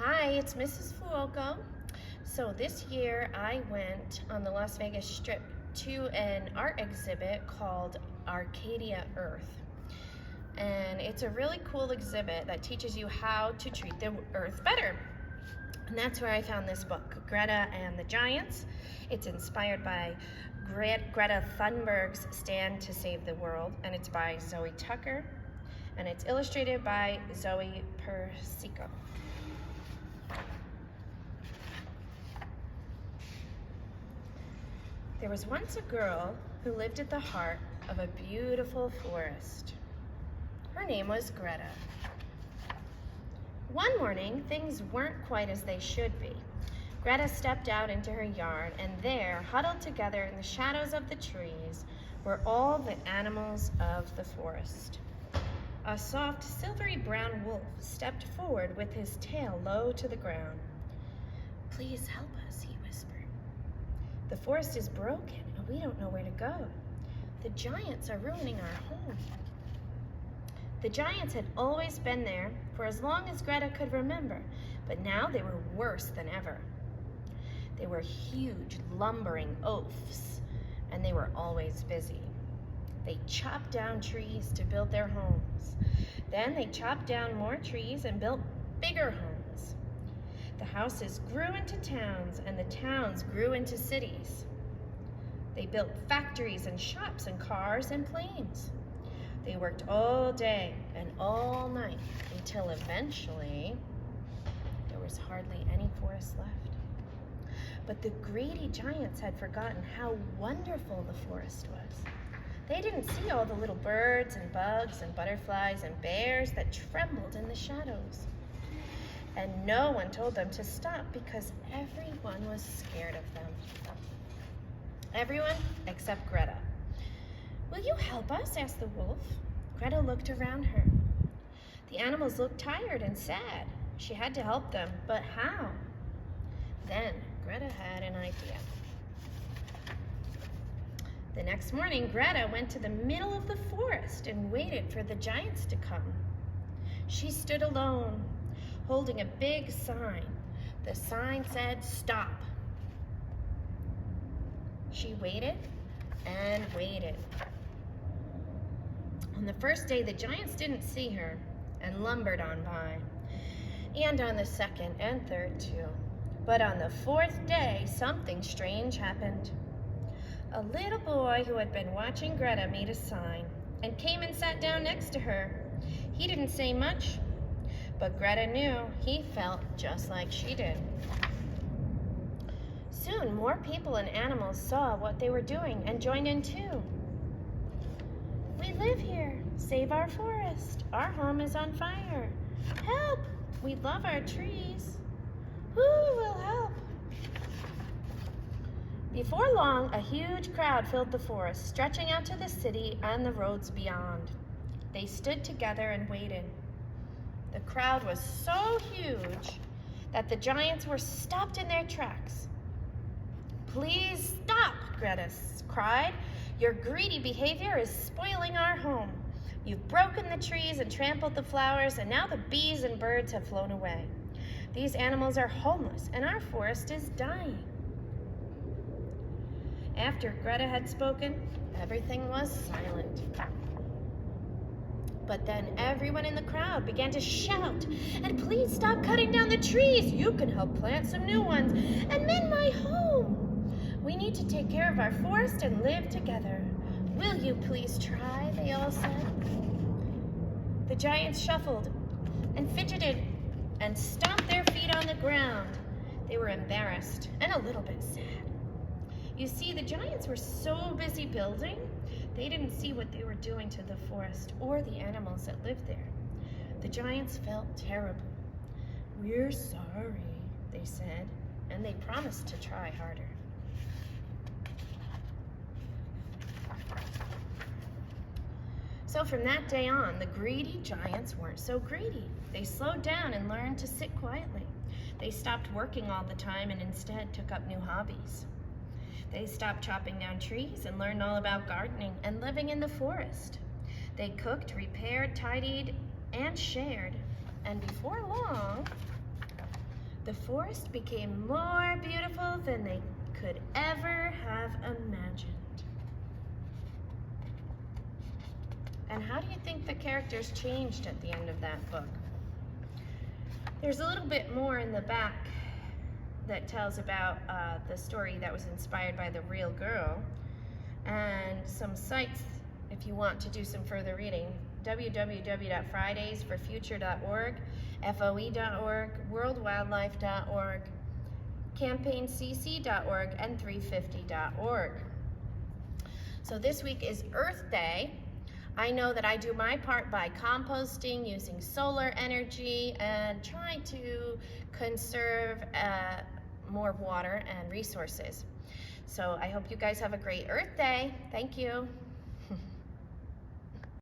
Hi, it's Mrs. Fuoco. So this year I went on the Las Vegas Strip to an art exhibit called Arcadia Earth. And it's a really cool exhibit that teaches you how to treat the earth better. And that's where I found this book, Greta and the Giants. It's inspired by Greta Thunberg's Stand to Save the World, and it's by Zoe Tucker, and it's illustrated by Zoe Persico. There was once a girl who lived at the heart of a beautiful forest. Her name was Greta. One morning, things weren't quite as they should be. Greta stepped out into her yard, and there, huddled together in the shadows of the trees, were all the animals of the forest. A soft, silvery brown wolf stepped forward with his tail low to the ground. "Please help us," he whispered. "The forest is broken, and we don't know where to go. The giants are ruining our home." The giants had always been there for as long as Greta could remember, but now they were worse than ever. They were huge, lumbering oafs, and they were always busy. They chopped down trees to build their homes. Then they chopped down more trees and built bigger homes. The houses grew into towns, and the towns grew into cities. They built factories and shops and cars and planes. They worked all day and all night until eventually there was hardly any forest left. But the greedy giants had forgotten how wonderful the forest was. They didn't see all the little birds and bugs and butterflies and bears that trembled in the shadows. And no one told them to stop because everyone was scared of them. Everyone except Greta. "Will you help us?" asked the wolf. Greta looked around her. The animals looked tired and sad. She had to help them, but how? Then Greta had an idea. The next morning, Greta went to the middle of the forest and waited for the giants to come. She stood alone, holding a big sign. The sign said, "Stop." She waited and waited. On the first day, the giants didn't see her and lumbered on by, and on the second and third too. But on the fourth day, something strange happened. A little boy who had been watching Greta made a sign and came and sat down next to her. He didn't say much, but Greta knew he felt just like she did. Soon, more people and animals saw what they were doing and joined in too. "We live here. Save our forest. Our home is on fire. Help! We love our trees. Who will help?" Before long, a huge crowd filled the forest, stretching out to the city and the roads beyond. They stood together and waited. The crowd was so huge that the giants were stopped in their tracks. "Please stop," Greta cried. "Your greedy behavior is spoiling our home. You've broken the trees and trampled the flowers, and now the bees and birds have flown away. These animals are homeless, and our forest is dying." After Greta had spoken, everything was silent. But then everyone in the crowd began to shout, "And please stop cutting down the trees. You can help plant some new ones and mend my home. We need to take care of our forest and live together. Will you please try?" they all said. The giants shuffled and fidgeted and stomped their feet on the ground. They were embarrassed and a little bit sad. You see, the giants were so busy building, they didn't see what they were doing to the forest or the animals that lived there. The giants felt terrible. "We're sorry," they said, and they promised to try harder. So from that day on, the greedy giants weren't so greedy. They slowed down and learned to sit quietly. They stopped working all the time and instead took up new hobbies. They stopped chopping down trees and learned all about gardening and living in the forest. They cooked, repaired, tidied, and shared. And before long, the forest became more beautiful than they could ever have imagined. And how do you think the characters changed at the end of that book? There's a little bit more in the back that tells about the story that was inspired by the real girl, and some sites if you want to do some further reading: www.fridaysforfuture.org, foe.org, worldwildlife.org, campaigncc.org, and 350.org. So this week is Earth Day. I know that I do my part by composting, using solar energy, and trying to conserve more water and resources. So I hope you guys have a great Earth Day. Thank you.